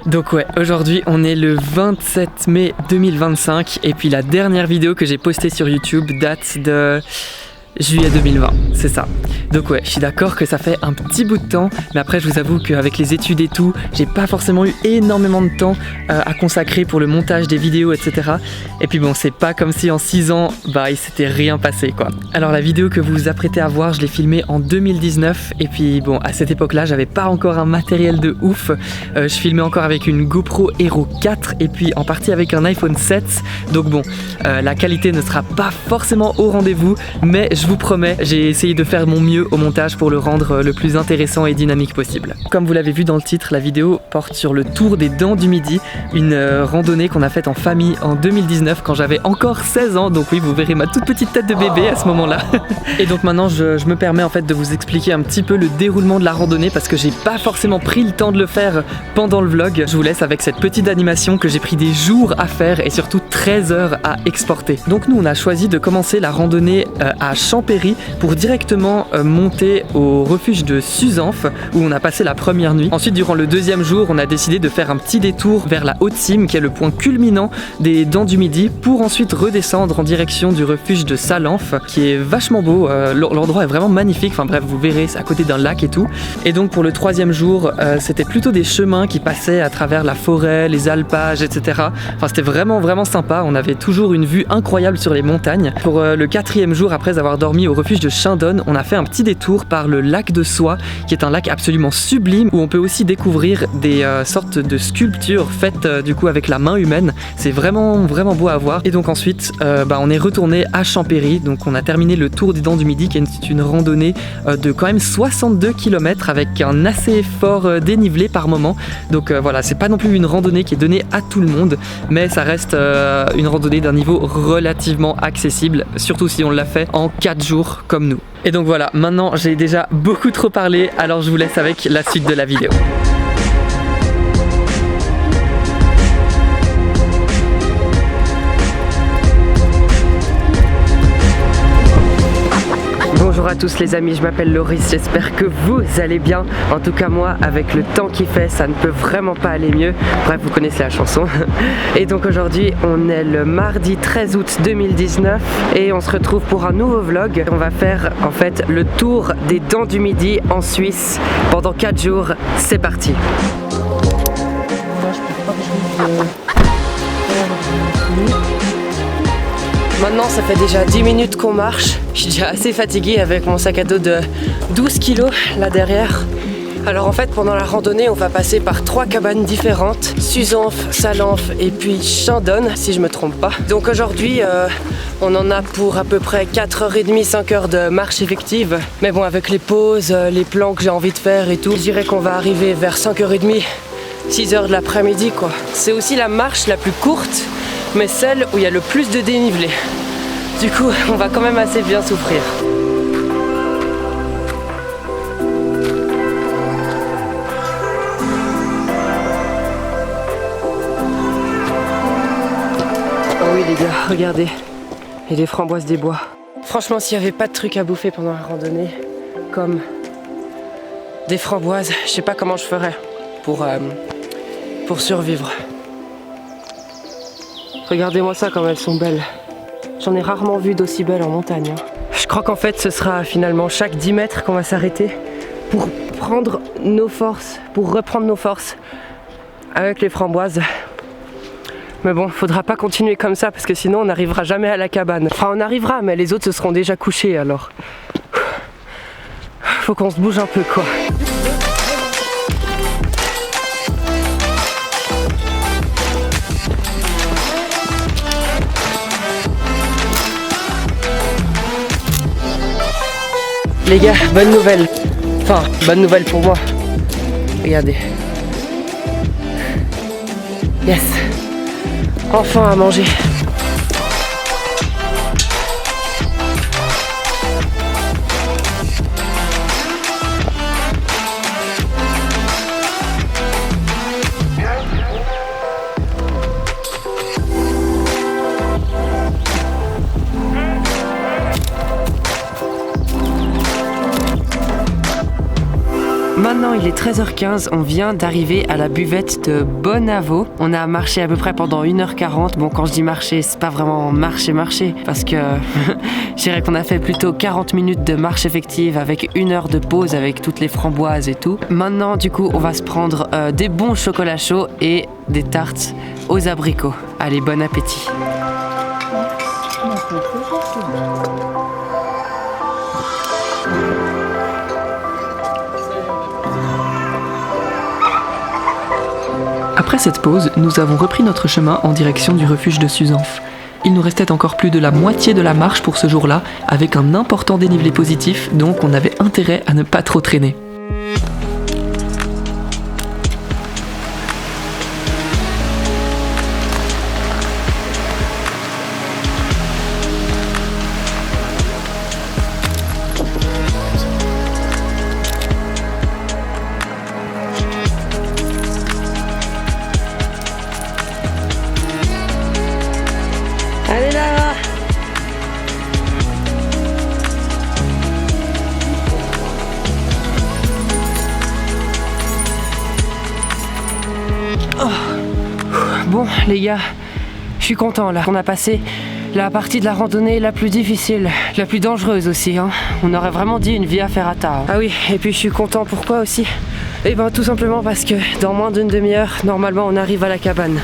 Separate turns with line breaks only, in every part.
Donc ouais, aujourd'hui on est le 27 mai 2025 et puis la dernière vidéo que j'ai postée sur YouTube date de juillet 2020, c'est ça. Donc ouais, je suis d'accord que ça fait un petit bout de temps, mais après je vous avoue qu'avec les études et tout, j'ai pas forcément eu énormément de temps à consacrer pour le montage des vidéos, etc. Et puis bon, c'est pas comme si en 6 ans, il s'était rien passé quoi. Alors la vidéo que vous vous apprêtez à voir, je l'ai filmée en 2019, et puis bon, à cette époque-là, j'avais pas encore un matériel de ouf. Je filmais encore avec une GoPro Hero 4, et puis en partie avec un iPhone 7. Donc bon, la qualité ne sera pas forcément au rendez-vous, mais je vous promets, j'ai essayé de faire mon mieux au montage pour le rendre le plus intéressant et dynamique possible. Comme vous l'avez vu dans le titre, la vidéo porte sur le tour des Dents du Midi, une randonnée qu'on a faite en famille en 2019 quand j'avais encore 16 ans, donc oui, vous verrez ma toute petite tête de bébé à ce moment-là. Et donc maintenant, je me permets en fait de vous expliquer un petit peu le déroulement de la randonnée parce que j'ai pas forcément pris le temps de le faire pendant le vlog. Je vous laisse avec cette petite animation que j'ai pris des jours à faire et surtout 13 heures à exporter. Donc nous, on a choisi de commencer la randonnée à Champéry pour directement monter au refuge de Suzanf où on a passé la première nuit. Ensuite, durant le deuxième jour, on a décidé de faire un petit détour vers la Haute-Cime qui est le point culminant des Dents du Midi pour ensuite redescendre en direction du refuge de Salanf qui est vachement beau. L'endroit est vraiment magnifique. Enfin bref, vous verrez, c'est à côté d'un lac et tout. Et donc pour le troisième jour, c'était plutôt des chemins qui passaient à travers la forêt, les alpages, etc. Enfin c'était vraiment sympa. On avait toujours une vue incroyable sur les montagnes. Pour le quatrième jour, après avoir dormi au refuge de Chindonne, on a fait un petit détour par le lac de Soie qui est un lac absolument sublime où on peut aussi découvrir des sortes de sculptures faites du coup avec la main humaine. C'est vraiment beau à voir. Et donc ensuite on est retourné à Champéry. Donc on a terminé le tour des Dents du Midi qui est une randonnée de quand même 62 km avec un assez fort dénivelé par moment. Donc voilà, c'est pas non plus une randonnée qui est donnée à tout le monde, mais ça reste une randonnée d'un niveau relativement accessible, surtout si on l'a fait en 4 jours comme nous. Et donc voilà, maintenant j'ai déjà beaucoup trop parlé, alors je vous laisse avec la suite de la vidéo. Bonjour à tous les amis, je m'appelle Loris, j'espère que vous allez bien. En tout cas moi, avec le temps qu'il fait, ça ne peut vraiment pas aller mieux. Bref, vous connaissez la chanson. Et donc aujourd'hui, on est le mardi 13 août 2019 et on se retrouve pour un nouveau vlog. On va faire en fait le tour des Dents du Midi en Suisse pendant 4 jours. C'est parti. Maintenant ça fait déjà 10 minutes qu'on marche. Je suis déjà assez fatiguée avec mon sac à dos de 12 kg là derrière. Alors en fait pendant la randonnée on va passer par 3 cabanes différentes, Suzanf, Salanf et puis Chindonne si je me trompe pas. Donc aujourd'hui on en a pour à peu près 4h30, 5 heures de marche effective. Mais bon, avec les pauses, les plans que j'ai envie de faire et tout, je dirais qu'on va arriver vers 5h30, 6h de l'après-midi quoi. C'est aussi la marche la plus courte mais celle où il y a le plus de dénivelé. Du coup, on va quand même assez bien souffrir. Oh oui les gars, regardez, il y a des framboises des bois. Franchement, s'il n'y avait pas de trucs à bouffer pendant la randonnée, comme des framboises, je sais pas comment je ferais pour survivre. Regardez-moi ça comme elles sont belles. J'en ai rarement vu d'aussi belles en montagne. Je crois qu'en fait ce sera finalement chaque 10 mètres qu'on va s'arrêter pour prendre nos forces, pour reprendre nos forces avec les framboises. Mais bon, faudra pas continuer comme ça parce que sinon on n'arrivera jamais à la cabane. Enfin on arrivera mais les autres se seront déjà couchés alors. Faut qu'on se bouge un peu quoi. Les gars, bonne nouvelle. Enfin, bonne nouvelle pour moi. Regardez. Yes. Enfin à manger.
maintenant il est 13h15, on vient d'arriver à la buvette de Bonavo. On a marché à peu près pendant 1h40. Bon, quand je dis marcher, c'est pas vraiment marcher parce que je dirais qu'on a fait plutôt 40 minutes de marche effective avec 1 heure de pause avec toutes les framboises et tout. Maintenant du coup on va se prendre des bons chocolats chauds et des tartes aux abricots. Allez, bon appétit.
Après cette pause, nous avons repris notre chemin en direction du refuge de Suzanf. Il nous restait encore plus de la moitié de la marche pour ce jour-là, avec un important dénivelé positif, donc on avait intérêt à ne pas trop traîner.
Allez là! Oh. Bon les gars, je suis content là. On a passé la partie de la randonnée la plus difficile, la plus dangereuse aussi. Hein. On aurait vraiment dit une via ferrata. Hein. Ah oui, et puis je suis content pourquoi aussi? Eh ben tout simplement parce que dans moins d'une demi-heure, normalement on arrive à la cabane.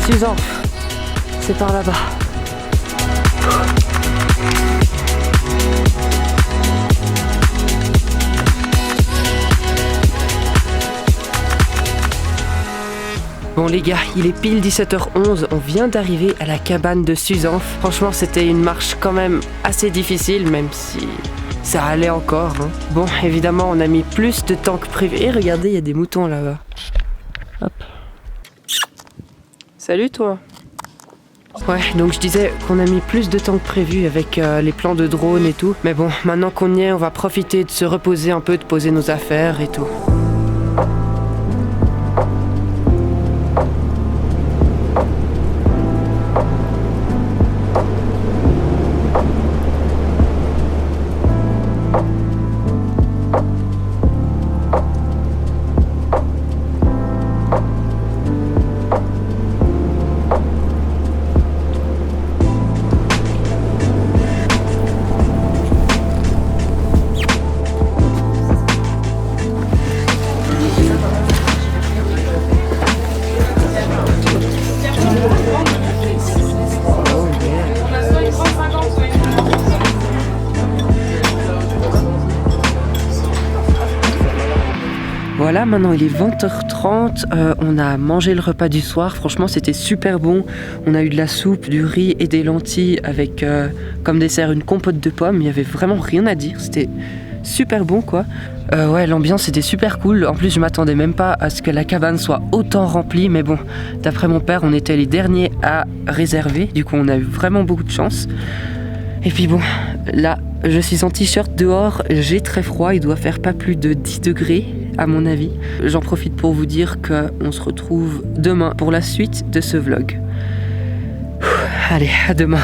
Suzanf, c'est par là-bas. Bon les gars, il est pile 17h11, on vient d'arriver à la cabane de Suzanf. Franchement c'était une marche quand même assez difficile, même si ça allait encore. Hein. Bon, évidemment on a mis plus de temps que prévu. Et regardez, il y a des moutons là-bas. Hop. Salut toi. Ouais, donc je disais qu'on a mis plus de temps que prévu avec les plans de drone et tout. Mais bon, maintenant qu'on y est, on va profiter de se reposer un peu, de poser nos affaires et tout. Voilà, maintenant il est 20h30, on a mangé le repas du soir, franchement c'était super bon. On a eu de la soupe, du riz et des lentilles avec comme dessert une compote de pommes, il n'y avait vraiment rien à dire, c'était super bon quoi. Ouais, l'ambiance était super cool, en plus je m'attendais même pas à ce que la cabane soit autant remplie, mais bon, d'après mon père on était les derniers à réserver, du coup on a eu vraiment beaucoup de chance. Et puis bon, là je suis en t-shirt dehors, j'ai très froid, il doit faire pas plus de 10 degrés à mon avis. J'en profite pour vous dire qu'on se retrouve demain pour la suite de ce vlog. Allez, à demain.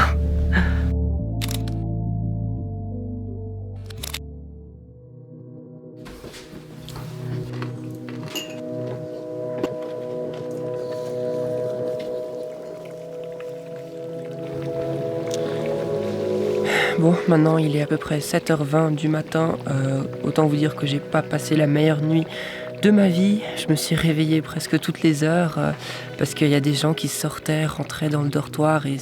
Bon, maintenant il est à peu près 7h20 du matin, autant vous dire que j'ai pas passé la meilleure nuit de ma vie. Je me suis réveillée presque toutes les heures parce qu'il y a des gens qui sortaient, rentraient dans le dortoir et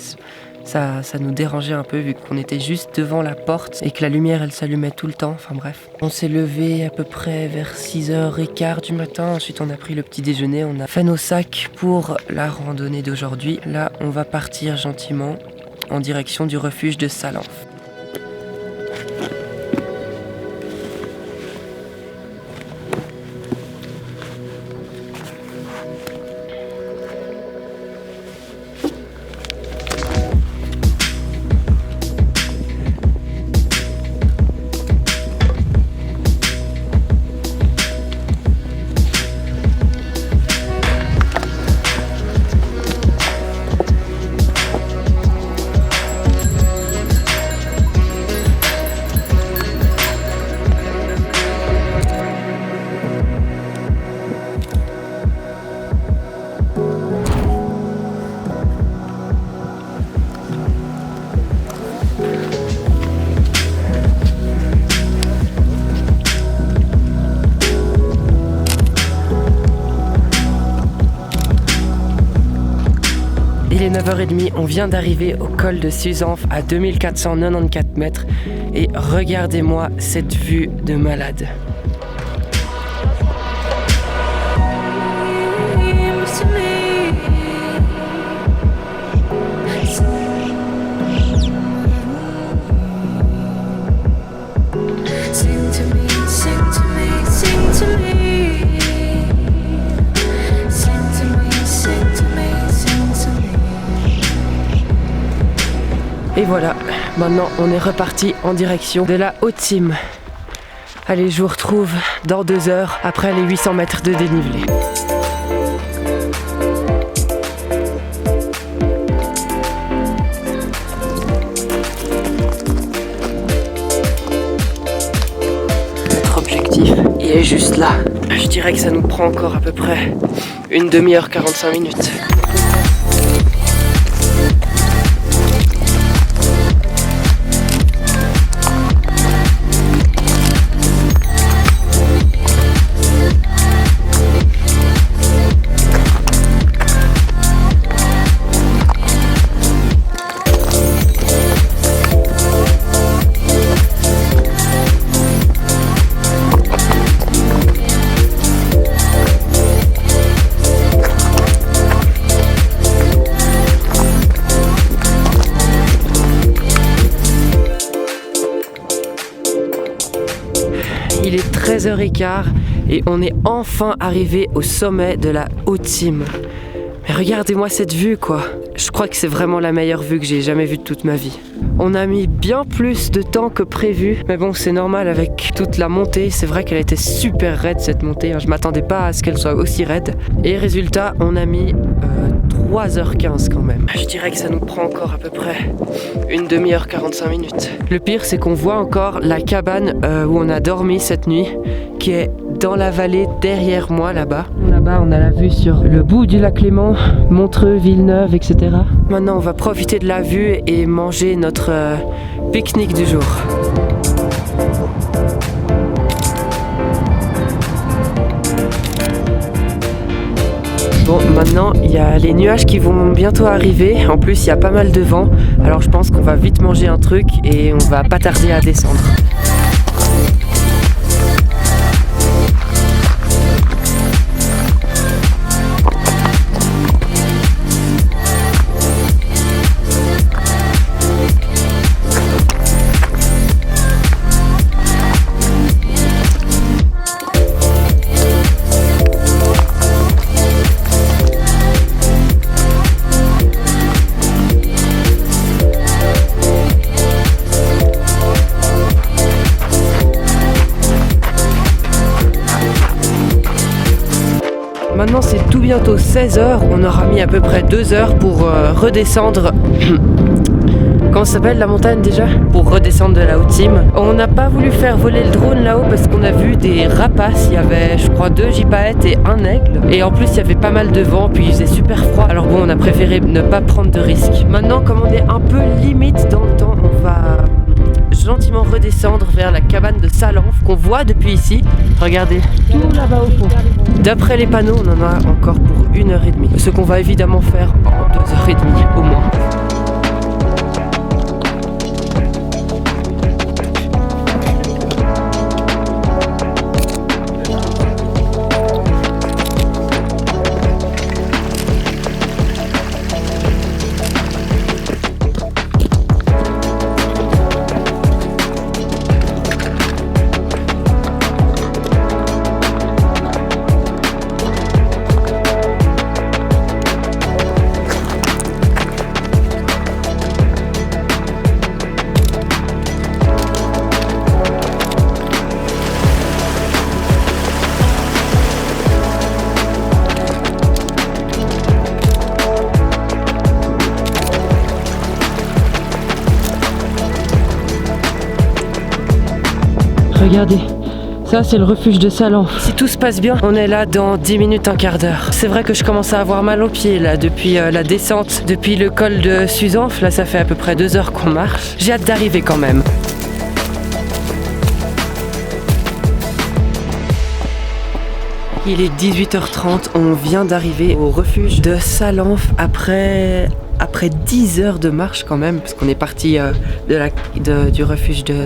ça nous dérangeait un peu vu qu'on était juste devant la porte et que la lumière elle s'allumait tout le temps, enfin bref. On s'est levé à peu près vers 6h15 du matin, ensuite on a pris le petit déjeuner, on a fait nos sacs pour la randonnée d'aujourd'hui. Là on va partir gentiment. en direction du refuge de Salanf. Il est 9h30, on vient d'arriver au col de Susanf à 2494 mètres et regardez-moi cette vue de malade. Et voilà, maintenant on est reparti en direction de la Haute-Cime. Allez, je vous retrouve dans 2 heures après les 800 mètres de dénivelé. Notre objectif, il est juste là. Je dirais que ça nous prend encore à peu près une demi-heure, 45 minutes. Il est 13h15 et on est enfin arrivé au sommet de la Haute-Cime. Mais regardez-moi cette vue quoi. Je crois que c'est vraiment la meilleure vue que j'ai jamais vue de toute ma vie. On a mis bien plus de temps que prévu, mais bon c'est normal avec toute la montée. C'est vrai qu'elle était super raide cette montée, je m'attendais pas à ce qu'elle soit aussi raide. Et résultat, on a mis 3h15 quand même. Je dirais que ça nous prend encore à peu près une demi-heure, 45 minutes. Le pire c'est qu'on voit encore la cabane où on a dormi cette nuit, qui est dans la vallée derrière moi là-bas. Là-bas on a la vue sur le bout du lac Léman, Montreux, Villeneuve, etc. Maintenant on va profiter de la vue et manger notre pique-nique du jour. Bon, maintenant il y a les nuages qui vont bientôt arriver. En plus il y a pas mal de vent, alors je pense qu'on va vite manger un truc et on va pas tarder à descendre. Maintenant c'est tout bientôt 16h, on aura mis à peu près 2 heures pour redescendre. Comment ça s'appelle la montagne déjà? Pour redescendre de la Haute-Cime. On n'a pas voulu faire voler le drone là-haut parce qu'on a vu des rapaces. Il y avait je crois 2 gypaètes et un aigle. Et en plus il y avait pas mal de vent, puis il faisait super froid. Alors bon, on a préféré ne pas prendre de risques. Maintenant comme on est un peu limite dans le temps, on va gentiment redescendre vers la cabane de Salanf qu'on voit depuis ici. Regardez, tout là-bas au fond. D'après les panneaux, on en a encore pour 1h30. Ce qu'on va évidemment faire en 2h30 au moins. Regardez. Ça, c'est le refuge de Salanf. Si tout se passe bien, on est là dans 10 minutes, un quart d'heure. C'est vrai que je commence à avoir mal aux pieds là depuis la descente, depuis le col de Suzanf. Là, ça fait à peu près 2 heures qu'on marche. J'ai hâte d'arriver quand même. Il est 18h30, on vient d'arriver au refuge de Salanf après 10 heures de marche quand même, parce qu'on est parti du refuge de...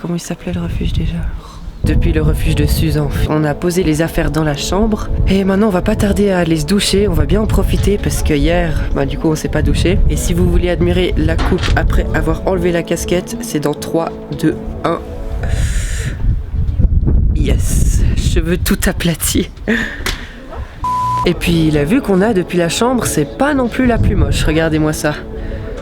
Comment il s'appelait le refuge déjà ? Depuis le refuge de Suzanf. On a posé les affaires dans la chambre et maintenant on va pas tarder à aller se doucher, on va bien en profiter parce que hier, du coup on s'est pas douché. Et si vous voulez admirer la coupe après avoir enlevé la casquette, c'est dans 3, 2, 1. Yes, cheveux tout aplatis. Et puis la vue qu'on a depuis la chambre, c'est pas non plus la plus moche, regardez-moi ça.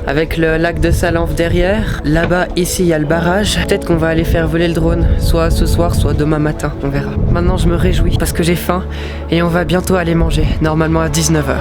Avec le lac de Salanf derrière, là-bas, ici, il y a le barrage. Peut-être qu'on va aller faire voler le drone, soit ce soir, soit demain matin, on verra. Maintenant, je me réjouis parce que j'ai faim et on va bientôt aller manger, normalement à 19h.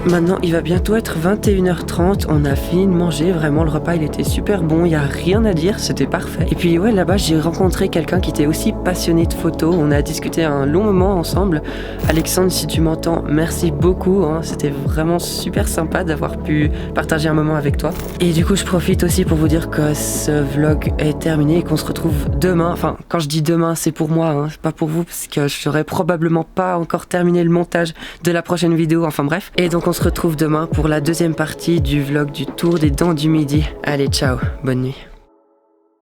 Maintenant, il va bientôt être 21h30, on a fini de manger, vraiment le repas il était super bon, il n'y a rien à dire, c'était parfait. Et puis ouais, là-bas j'ai rencontré quelqu'un qui était aussi passionné de photos, on a discuté un long moment ensemble. Alexandre, si tu m'entends, merci beaucoup, c'était vraiment super sympa d'avoir pu partager un moment avec toi. Et du coup je profite aussi pour vous dire que ce vlog est terminé et qu'on se retrouve demain, enfin quand je dis demain c'est pour moi, c'est pas pour vous parce que je n'aurai probablement pas encore terminé le montage de la prochaine vidéo, enfin bref. Et donc on se retrouve demain pour la deuxième partie du vlog du tour des dents du midi. Allez, ciao, bonne nuit.